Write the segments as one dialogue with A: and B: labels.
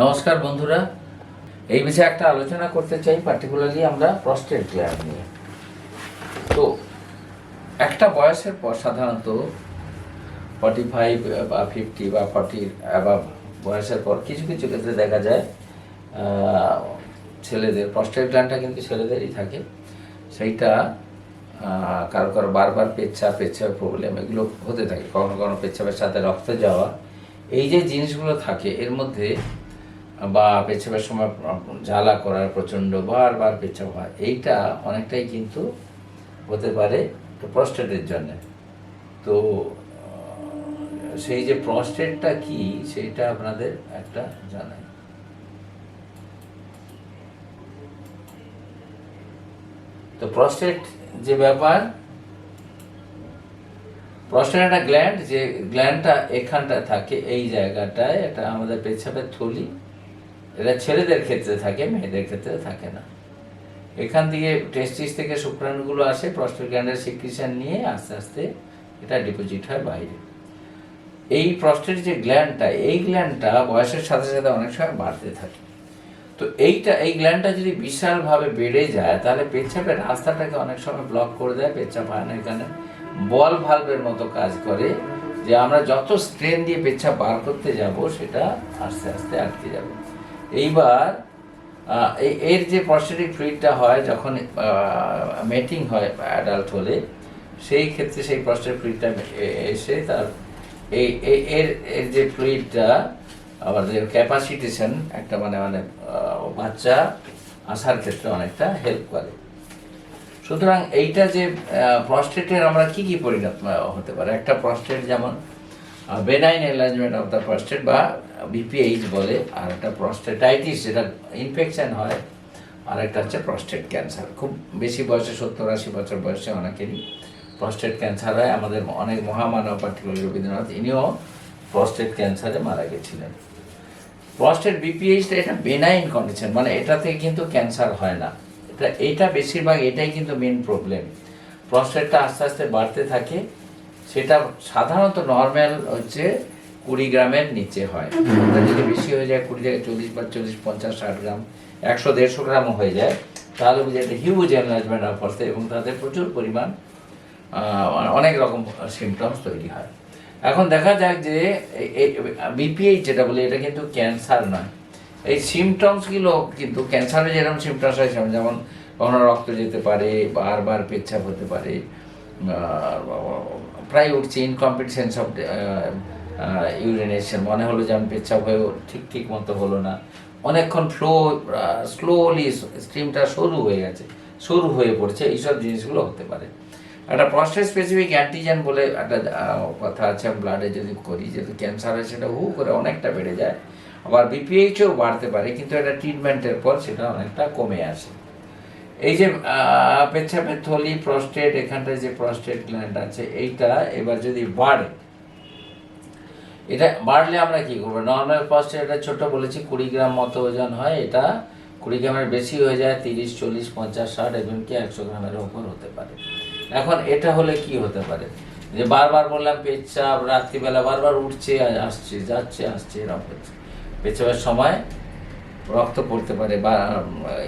A: নমস্কার বন্ধুরা, এই বিষয়ে একটা আলোচনা করতে চাই, পার্টিকুলারলি আমরা প্রস্টেট গ্ল্যান্ড নিয়ে। তো একটা বয়সের পর সাধারণত 45 বা 50 বা 40 অ্যাবাভ বয়সের পর কিছু কিছু ক্ষেত্রে দেখা যায় ছেলেদের প্রস্টেট গ্ল্যান্ডটা কিন্তু ছেলেদেরই থাকে। সেইটা কারো কারো বারবার পেচ্ছাপের প্রবলেম এগুলো হতে থাকে, কখনো কখনো পেচ্ছাপের সাথে রক্ত যাওয়া, এই যে জিনিসগুলো থাকে এর মধ্যে, বা পেচ্ছাপের সময় জ্বালা করার প্রচণ্ড বারবার পেচ্ছাপ হয়, এইটা অনেকটাই কিন্তু হতে পারে প্রস্টেটের জন্যে। তো সেই যে প্রস্টেটটা কি সেইটা আপনাদের একটা জানাই। তো প্রস্টেট যে ব্যাপার, প্রস্টেট একটা গ্ল্যান্ড, যে গ্ল্যান্ডটা এখানটা থাকে এই জায়গাটায়, এটা আমাদের পেচ্ছাপের থলি। এটা ছেলেদের ক্ষেত্রে থাকে, মেয়েদের ক্ষেত্রে থাকে না। এখান থেকে টেস্টিস থেকে শুক্রাণুগুলো আসে, প্রস্টেট গ্ল্যান্ডের সিক্রিশন নিয়ে আস্তে আস্তে এটা ডিপোজিট হয় বাইরে। এই প্রস্টেট যে গ্ল্যান্ডটা, এই গ্ল্যান্ডটা বয়সের সাথে সাথে অনেক সময় বাড়তে থাকে। তো এই গ্ল্যান্ডটা যদি বিশালভাবে বেড়ে যায় তাহলে পেচ্ছাপের রাস্তাটাকে অনেক সময় ব্লক করে দেয়, পেচ্ছাপ হয় না। এখানে বল ভালভের মতো কাজ করে, যে আমরা যত স্ট্রেন দিয়ে পেচ্ছাপ বার করতে যাব সেটা আস্তে আস্তে আটকে যাবে। এইবার এর যে প্রস্টেটিক ফ্লুইডটা হয় যখন মেটিং হয় অ্যাডাল্ট হলে, সেই ক্ষেত্রে সেই প্রস্টেটিক ফ্লুইডটা এসে তার এর যে ফ্লুইডটা আমাদের ক্যাপাসিটেশন একটা মানে বাচ্চা আসার ক্ষেত্রে অনেকটা হেল্প করে। সুতরাং এইটা যে প্রস্টেটের আমরা কি কি পরিণত হতে পারে, একটা প্রস্টেট যেমন benign enlargement of the prostate বা বিপিএইচ বলে, আর একটা প্রস্টেটাইটিস যেটা ইনফেকশন হয়, আর একটা হচ্ছে প্রস্টেট ক্যান্সার। খুব বেশি বয়সে 70-80 বছর বয়সে অনেকেরই প্রস্টেট ক্যান্সার হয়। আমাদের অনেক মহামানব, পার্টিকুলার রবীন্দ্রনাথ, ইনিও প্রস্টেট ক্যান্সারে মারা গেছিলেন। প্রস্টেট বিপিএইচটা এটা বেনাইন কন্ডিশন, মানে এটাতে কিন্তু ক্যান্সার হয় না। এইটা বেশিরভাগ এটাই কিন্তু মেন প্রবলেম। প্রস্টেটটা আস্তে আস্তে বাড়তে থাকে, সেটা সাধারণত নর্মাল হচ্ছে 20 গ্রামের নিচে হয়। ওটা যদি বেশি হয়ে যায় 20 থেকে 40 বা 40, 50, 60 গ্রাম, 100-150 গ্রামও হয়ে যায়, তাহলে বুঝে একটা হিউজ এনলার্জমেন্ট অফ প্রস্টেট, এবং তাদের প্রচুর পরিমাণ অনেক রকম সিমটমস তৈরি হয়। এখন দেখা যাক যে বিপিএইচ যেটা বলি, এটা কিন্তু ক্যান্সার নয়। এই সিমটমসগুলো কিন্তু ক্যান্সারে যেরকম সিমটমস হয়, যেমন কখনো রক্ত যেতে পারে, বারবার পেচ্ছাপ হতে পারে, প্রায় উঠছে ইনকমপ্লিট সেন্স অফ ইউরিনেশন, মনে হলো যেমন পেচ্ছাপ হয়েও ঠিক মতো হলো না, অনেকক্ষণ স্লোলি স্ট্রিমটা শুরু হয়ে পড়ছে, এইসব জিনিসগুলো হতে পারে। একটা প্রস্টেট স্পেসিফিক অ্যান্টিজেন বলে একটা কথা আছে ব্লাডে যদি করি, যেহেতু ক্যান্সার হয় সেটা করে অনেকটা বেড়ে যায়। আবার বিপিএইচও বাড়তে পারে, কিন্তু এটা ট্রিটমেন্টের পর সেটা অনেকটা কমে আসে। এই যে পেচ্ছাপের থলি, প্রস্টেট, এখানটায় যে প্রস্টেট গ্ল্যান্ড আছে, এইটা এবার যদি বাড়ে, এটা বাড়লে আমরা কি করবো? নর্মাল প্রস্টেট এটা ছোট বলেছি, 20 গ্রাম মতো ওজন হয়, এটা 20 গ্রামের বেশি হয়ে যায় 30, 40, 50, 60, এমনকি 100 গ্রামের ওপর হতে পারে। এখন এটা হলে কি হতে পারে, যে বারবার বললাম পেচ্ছাপ, রাত্রিবেলা বারবার উঠছে আসছে, যাচ্ছে আসছে, এরকম হচ্ছে। পেচ্ছাপের সময় রক্ত পড়তে পারে, বা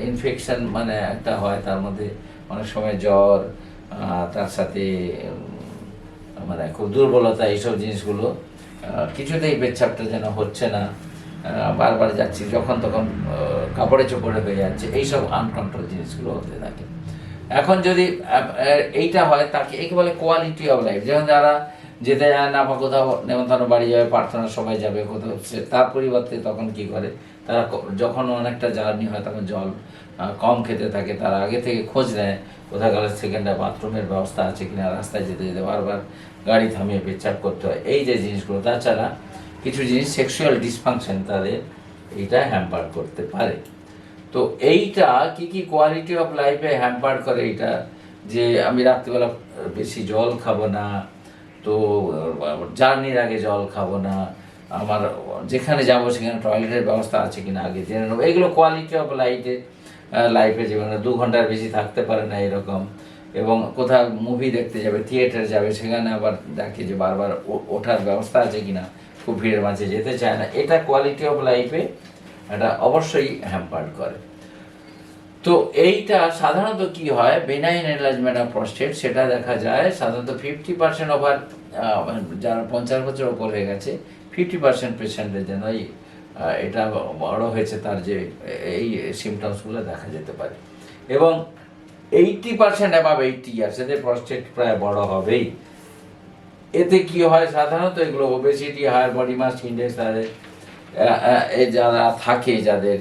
A: ইনফেকশন মানে একটা হয়, তার মধ্যে অনেক সময় জ্বর, তার সাথে মানে খুব দুর্বলতা, এইসব জিনিসগুলো, কিছুতেই পেচ্ছাপটা যেন হচ্ছে না, বারবার যাচ্ছি, যখন তখন কাপড়ে চোপড়ে হয়ে যাচ্ছে, এইসব আনকন্ট্রোল জিনিসগুলো হতে থাকে। এখন যদি এইটা হয়, তাকে একে বলে কোয়ালিটি অফ লাইফ। যেমন যারা যেতে যায় না, বা কোথাও নেমন্তন্ন বাড়ি যাবে, প্রার্থনার সময় যাবে কোথাও, তার পরিবর্তে তখন কি করে, তারা যখন অনেকটা জার্নি হয় তখন জল কম খেতে থাকে, তারা আগে থেকে খোঁজ নেয় কোথাও গেলে সেকেন্ডারি বাথরুমের ব্যবস্থা আছে কিনা, রাস্তায় যেতে যেতে বারবার গাড়ি থামিয়ে পেচ্ছাপ করতে হয়, এই যে জিনিসগুলো। তাছাড়া কিছু জিনিস সেক্সুয়াল ডিসফাংশন তাদের এইটা হ্যাম্পার করতে পারে। তো এইটা কি কোয়ালিটি অফ লাইফে হ্যাম্পার করে, এইটা যে আমি রাত্রিবেলা বেশি জল খাবো না, তো জার্নির আগে জল খাবো না, আমার যেখানে যাবো সেখানে টয়লেটের ব্যবস্থা আছে কিনা আগে জেনে নেবো, এগুলো কোয়ালিটি অফ লাইফে জীবনে 2 ঘন্টার বেশি থাকতে পারে না এরকম। এবং কোথাও মুভি দেখতে যাবে, থিয়েটার যাবে, সেখানে আবার দেখে যে বারবার ওঠার ব্যবস্থা আছে কিনা, খুব ভিড়ের মাঝে যেতে চায় না, এটা কোয়ালিটি অফ লাইফে এটা অবশ্যই হ্যাম্পার্ড করে। তো এইটা সাধারণত কি হয়, বেনাইন এনলার্জমেন্ট অফ প্রস্টেট, সেটা দেখা যায় সাধারণত 50% ওভার, যারা 50 বছর ওপর হয়ে গেছে 50% পেশেন্টের জন্য এটা বড় হয়েছে, তার যে এই সিমটমসগুলো দেখা যেতে পারে। এবং 80% অ্যাবাভ 80 ইয়ার্স এদের প্রস্টেট প্রায় বড় হবেই। এতে কি হয়, সাধারণত এগুলো obesity, higher body mass index, তাদের যারা থাকে, যাদের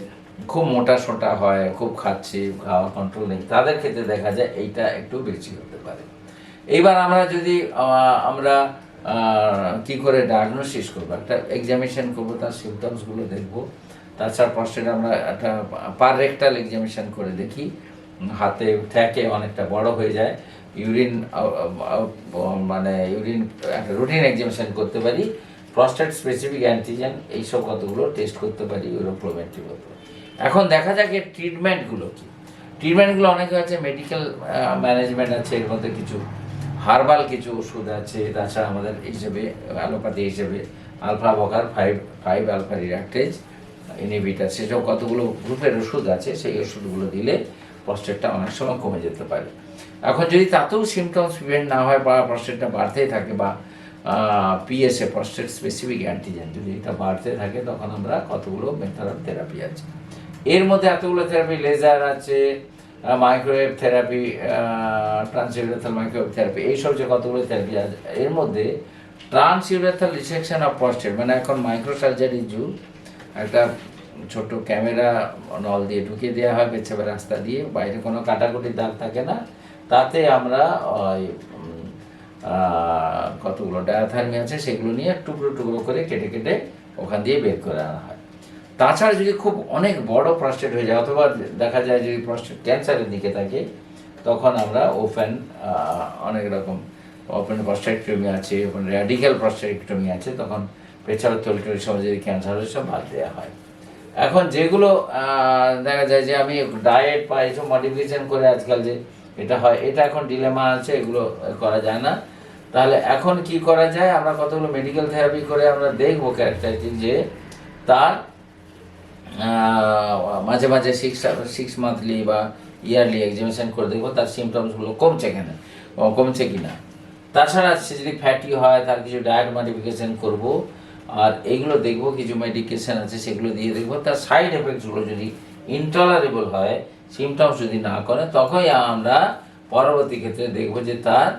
A: খুব মোটা সোটা হয়, খুব খাচ্ছে, খাওয়া কন্ট্রোল নেই, তাদের ক্ষেত্রে দেখা যায় এইটা একটু বেশি হতে পারে। এইবার আমরা যদি আমরা কি করে ডায়াগনোসিস করবো, একটা এক্সামিনেশন করবো, তার সিমটমসগুলো দেখবো। তাছাড়া প্রস্টেট আমরা একটা পার রেক্টাল এক্সামিনেশন করে দেখি, হাতে ঠেকে অনেকটা বড় হয়ে যায়, ইউরিন মানে ইউরিন একটা রুটিন এক্সামিনেশন করতে পারি, প্রস্টেট স্পেসিফিক অ্যান্টিজেন এইসব কতগুলো টেস্ট করতে পারি, ইউরোফ্লোমেট্রি করতে পারি। এখন দেখা যাক এর ট্রিটমেন্টগুলো কি। ট্রিটমেন্টগুলো অনেকে আছে, মেডিকেল ম্যানেজমেন্ট আছে, এর মধ্যে কিছু হার্বাল কিছু ওষুধ আছে, তাছাড়া আমাদের হিসেবে অ্যালোপ্যাথি হিসেবে আলফা বকার 5 আলফা রিডাক্টেজ ইনহিবিটার, সেসব কতগুলো গ্রুপের ওষুধ আছে, সেই ওষুধগুলো দিলে প্রস্টেটটা অনেক সময় কমে যেতে পারে। এখন যদি তাতেও সিমটমস প্রিভেন্ট না হয় বা প্রস্টেটটা বাড়তেই থাকে, বা পিএসএ প্রস্টেট স্পেসিফিক অ্যান্টিজেন যদি এটা বাড়তে থাকে, তখন আমরা কতগুলো মেথড অফ থেরাপি আছে। এর মধ্যে এতগুলো থেরাপি, লেজার আছে, মাইক্রোওয়েভ থেরাপি, ট্রান্সইউরেথাল মাইক্রোওয়েভ থেরাপি, এইসব যে কতগুলো থেরাপি আছে, এর মধ্যে ট্রান্সইউরেথাল রিসেকশন অফ প্রস্টেট, মানে এখন মাইক্রো সার্জারির যুগ, একটা ছোট ক্যামেরা নল দিয়ে ঢুকিয়ে দেওয়া হয় পেচ্ছাপের রাস্তা দিয়ে, বাইরে কোনো কাটাকুটি দাগ থাকে না, তাতে আমরা ওই কতগুলো ডায়াথার্মি আছে সেগুলো নিয়ে টুকরো টুকরো করে কেটে কেটে ওখান দিয়ে বের করে আনা হয়। তাছাড়া যদি খুব অনেক বড় প্রস্টেট হয়ে যায়, অথবা দেখা যায় যদি প্রস্টেট ক্যান্সারের দিকে থাকে, তখন আমরা অনেক রকম ওপেন প্রস্টেক্টমি আছে, ওপেন র্যাডিক্যাল প্রস্টেক্টমি আছে, তখন পেছাবের থলির সময় যদি ক্যান্সার হয় সব বাদ দেওয়া হয়। এখন যেগুলো দেখা যায় যে আমি ডায়েট বা এইসব মডিফিকেশন করে আজকাল যে এটা হয়, এটা এখন ডিলেমা আছে, এগুলো করা যায় না। তাহলে এখন কি করা যায়, আমরা কতগুলো মেডিকেল থেরাপি করে আমরা দেখবো ক্যারেক্টারিস্টিক যে তার মাঝে মাঝে 6 মান্থলি বা ইয়ারলি এক্সামিনেশন করে দেখবো তার সিমটমসগুলো কমছে কিনা। তাছাড়া সে যদি ফ্যাটি হয়, তার কিছু ডায়েট মডিফিকেশন করব, আর এইগুলো দেখবো, কিছু মেডিকেশন আছে সেগুলো দিয়ে দেখবো, তার সাইড এফেক্টসগুলো যদি ইনটলারেবল হয়, সিমটমস যদি না করে, তখনই আমরা পরবর্তী ক্ষেত্রে দেখবো যে তার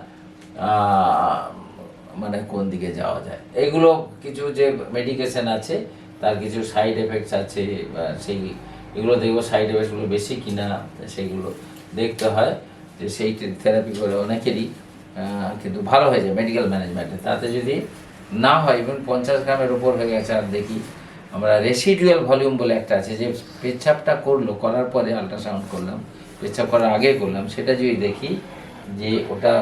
A: মানে কোন দিকে যাওয়া যায়। এগুলো কিছু যে মেডিকেশন আছে তার কিছু সাইড এফেক্টস আছে, এগুলো দেখবো সাইড এফেক্টসগুলো বেশি কিনা, সেইগুলো দেখতে হয়। যে সেই থেরাপি করে অনেকেরই কিন্তু ভালো হয়ে যায় মেডিকেল ম্যানেজমেন্টে। তাতে যদি না হয়, ইভেন 50 গ্রামের উপর হয়ে গেছে, আর দেখি আমরা রেসিডুয়াল ভলিউম বলে একটা আছে, যে পেচ্ছাপটা করার পরে আল্ট্রাসাউন্ড করলাম, পেচ্ছাপ করার আগে করলাম, সেটা যদি দেখি যে ওটা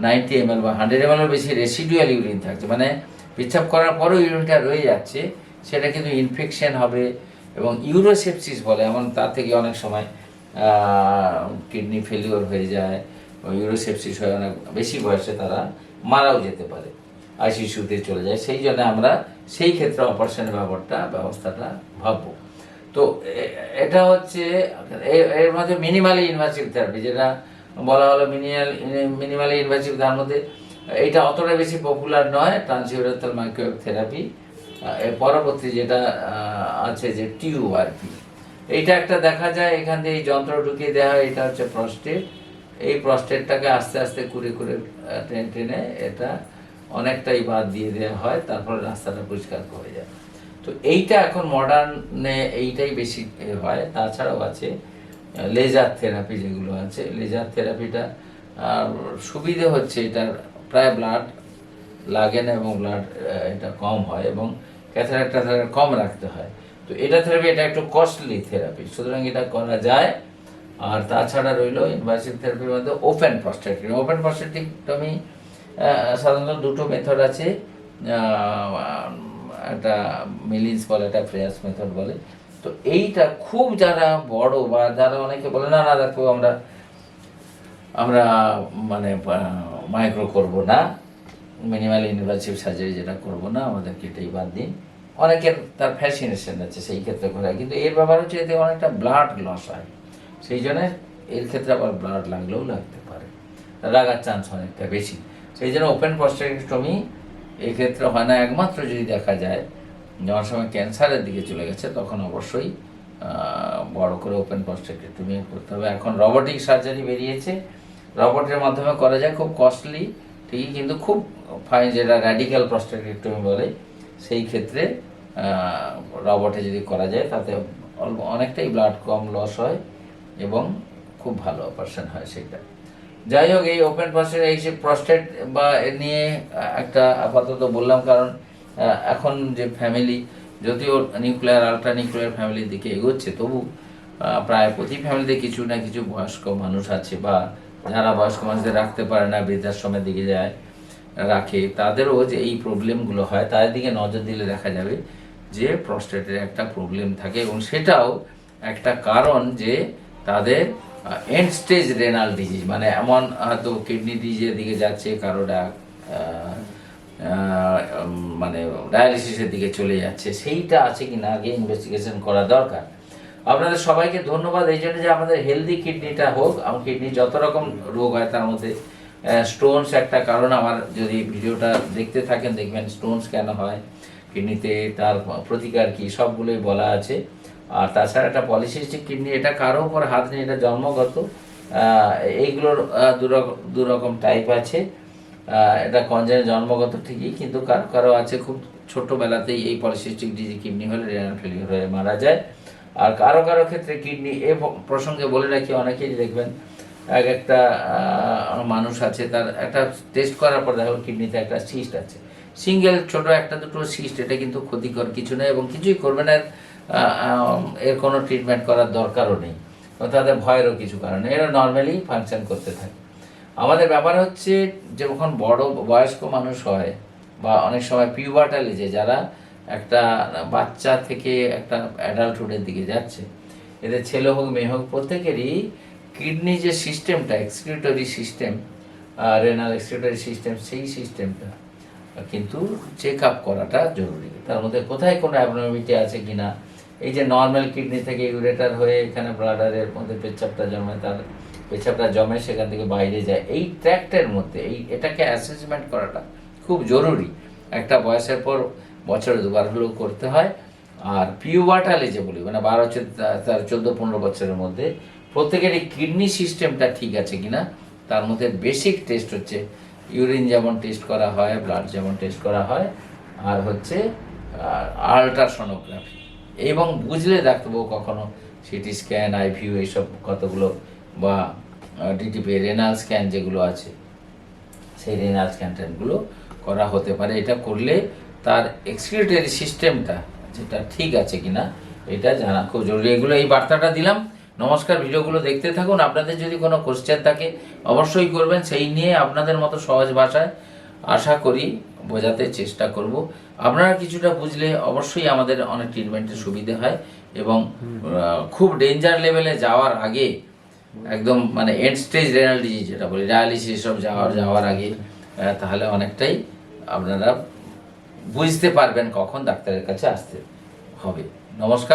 A: 90 ml বা 100 ml বেশি রেসিডুয়াল ইউরিন থাকছে, মানে পেচ্ছাপ করার পরেও ইউরিনটা রয়ে যাচ্ছে, সেটা কিন্তু ইনফেকশন হবে এবং ইউরোসেপসিস বলে, এমন তার থেকে অনেক সময় কিডনি ফেলিওর হয়ে যায়, ইউরোসেপসিস হয়, অনেক বেশি বয়সে তারা মারাও যেতে পারে, আইসিইউতে চলে যায়। সেই জন্য আমরা সেই ক্ষেত্রে অপারেশনের ব্যবস্থাটা ভাববো। তো এটা হচ্ছে এর মধ্যে মিনিমালি ইনভাসিভ থেরাপি, যেটা বলা হলো মিনিমালি ইনভাসিভ, তার মধ্যে এইটা অতটা বেশি পপুলার নয়, ট্রান্সইউরেথাল মাইক্রোওয়েভ থেরাপি। এর পরবর্তী যেটা আছে যে টিউআরপি, এইটা একটা দেখা যায়, এখান দিয়ে এই যন্ত্র ঢুকিয়ে দেওয়া হয়, এটা হচ্ছে প্রস্টেট। এই প্রস্টেটটাকে আস্তে আস্তে কুড়ে টেনে এটা অনেকটাই বাদ দিয়ে দেওয়া হয়, তারপরে রাস্তাটা পরিষ্কার হয়ে যায়। তো এইটা এখন মডার্নে এইটাই বেশি হয়। তাছাড়াও আছে লেজার থেরাপি, যেগুলো আছে লেজার থেরাপিটা সুবিধে হচ্ছে, এটার প্রায় ব্লাড লাগে না এবং ব্লাড এটা কম হয় এবং ক্যাথারেক্ট কম রাখতে হয়। তো এটা থেরাপি, এটা একটু কস্টলি থেরাপি, সুতরাং এটা করা যায়। আর তাছাড়া রইল ইনভাসিভ থেরাপির মধ্যে ওপেন প্রস্টেটেক্টমি, সাধারণত দুটো মেথড আছে, একটা মিলিন্স বলে, একটা ফ্রেয়াস মেথড বলে। তো এইটা খুব যারা বড় বা যারা অনেকে বলে না ডাক্তার আমরা মানে মাইক্রো করব না, মিনিমাল ইনভাসিভ সার্জারি যেটা করব না, আমাদেরকে এটাই বাদ দিন, অনেকের তার ফ্যাসিনেশন আছে সেই ক্ষেত্রে করা, কিন্তু এর ব্যাপার হচ্ছে এতে অনেকটা ব্লাড লস হয়, সেই জন্য এর ক্ষেত্রে আবার ব্লাড লাগলেও লাগতে পারে, লাগার চান্স অনেকটা বেশি। সেই জন্য ওপেন প্রস্টেটেক্টমি এই ক্ষেত্রে হয় না, একমাত্র যদি দেখা যায় যাওয়ার সময় ক্যান্সারের দিকে চলে গেছে তখন অবশ্যই বড় করে ওপেন প্রস্টেটেক্টমি করতে হবে। এখন রোবোটিক সার্জারি বেরিয়েছে, রোবটের মাধ্যমে করা যায়, খুব কস্টলি ঠিকই, কিন্তু খুব ফাইন, যেটা র্যাডিক্যাল প্রস্টেটেক্টমি বলে, সেই ক্ষেত্রে রোবটে যদি করা যায় তাতে অনেকটাই ব্লাড কম লস হয় এবং খুব ভালো অপারেশন হয় সেটা। যাই হোক, এই ওপেন প্রস্টেট, এই যে প্রস্টেট বা এ নিয়ে একটা আপাতত বললাম, কারণ এখন যে ফ্যামিলি যদিও নিউক্লিয়ার আল্ট্রা নিউক্লিয়ার ফ্যামিলির দিকে এগোচ্ছে, তবু প্রায় প্রতি ফ্যামিলিতে কিছু না কিছু বয়স্ক মানুষ আছে, বা যারা বয়স্ক মানুষদের রাখতে পারে না, বৃদ্ধাশ্রমের দিকে যায় রাখে, তাদেরও যে এই প্রবলেমগুলো হয়, তাদের দিকে নজর দিলে দেখা যাবে যে প্রস্টেটের একটা প্রবলেম থাকে, এবং সেটাও একটা কারণ যে তাদের এন্ড স্টেজ রেনাল ডিজিজ, মানে এমন হয়তো কিডনি ডিজিজের দিকে যাচ্ছে, কারোটা মানে ডায়ালিসিসের দিকে চলে যাচ্ছে, সেইটা আছে কিনা আগে ইনভেস্টিগেশন করা দরকার। আপনাদের সবাইকে ধন্যবাদ এই জন্য যে আমাদের হেলদি কিডনিটা হোক। আমার কিডনি যত রকম রোগ হয় তার মধ্যে স্টোনস একটা কারণ। আমার যদি ভিডিওটা দেখতে থাকেন দেখবেন স্টোনস কেন হয় কিডনিতে, তার প্রতিকার কি, সবগুলোই বলা আছে। আর তাছাড়া একটা পলিসিস্টিক কিডনি, এটা কারো উপর হাত নেই, এটা জন্মগত। এইগুলোর দু রকম টাইপ আছে। এটা কনজেনিটাল জন্মগত ঠিকই, কিন্তু কারো কারো আছে খুব ছোটবেলাতেই এই পলিসিস্টিক ডিজিজ কিডনি হলে রেনাল ফেলিওর হয়ে মারা যায়। আর কারো কারো ক্ষেত্রে কিডনি, এ প্রসঙ্গে বলে রাখি, অনেকেই দেখবেন একটা মানুষ আছে, তার একটা টেস্ট করার পর দেখা গেল কিডনিতে একটা সিস্ট আছে, সিঙ্গেল ছোট একটা দুটো সিস্ট, এটা কিন্তু ক্ষতিকর কিছু নেই এবং কিছুই করবে না, এর কোনো ট্রিটমেন্ট করার দরকারও নেই, তাদের ভয়েরও কিছু কারণ নেই, এরা নর্মালি ফাংশন করতে থাকে। আমাদের ব্যাপার হচ্ছে যখন বড় বয়স্ক মানুষ হয়, বা অনেক সময় পিউবার্টাল এজে যারা একটা বাচ্চা থেকে একটা অ্যাডাল্টহুডের দিকে যাচ্ছে, এদের ছেলে হোক মেয়ে হোক, প্রত্যেকেরই কিডনি যে সিস্টেমটা, excretory system, renal excretory system, সেই সিস্টেমটা কিন্তু চেক আপ করাটা জরুরি। তার মধ্যে কোথায় কোনো অ্যাবনর্মালিটি আছে কিনা, এই যে নর্মাল কিডনি থেকে ইউরেটার হয়ে এখানে ব্লাডারের মধ্যে পেচ্ছাপটা জমে, তার পেচ্ছাপটা জমে সেখান থেকে বাইরে যায়, এই ট্র্যাক্টের মধ্যে এটাকে অ্যাসেসমেন্ট করাটা খুব জরুরি। একটা বয়সের পর বছরে দুবার হলেও করতে হয়। আর পিউবার্টাল এজে বলি, মানে 14-15 বছরের মধ্যে প্রত্যেকেরই কিডনি সিস্টেমটা ঠিক আছে কিনা, তার মধ্যে বেসিক টেস্ট হচ্ছে ইউরিন যেমন টেস্ট করা হয়, ব্লাড যেমন টেস্ট করা হয়, আর হচ্ছে আল্ট্রাসোনোগ্রাফি। এবং বুঝলে ডাক্তারবাবু কখনো সিটি স্ক্যান, আইভিউ, এইসব কতগুলো, বা ডিটিপি রেনাল স্ক্যান যেগুলো আছে, সেই রেনাল স্ক্যান ট্যানগুলো করা হতে পারে। এটা করলে তার এক্সক্রিটরি সিস্টেমটা যেটা ঠিক আছে কিনা এটা জানা খুব জরুরি। এগুলো, এই বার্তাটা দিলাম। নমস্কার, ভিডিওগুলো দেখতে থাকুন। আপনাদের যদি কোনো কোশ্চেন থাকে অবশ্যই করবেন, সেই নিয়ে আপনাদের মতো সহজ ভাষায় আশা করি বোঝাতে চেষ্টা করব। আপনারা কিছুটা বুঝলে অবশ্যই আমাদের অনেক ট্রিটমেন্টের সুবিধে হয়, এবং খুব ডেঞ্জার লেভেলে যাওয়ার আগে, একদম মানে এন্ড স্টেজ রেনাল ডিজিজ যেটা বলি, ডায়ালিসিস সব যাওয়ার আগে, তাহলে অনেকটাই আপনারা বুঝতে পারবেন কখন ডাক্তারের কাছে আসতে হবে। নমস্কার।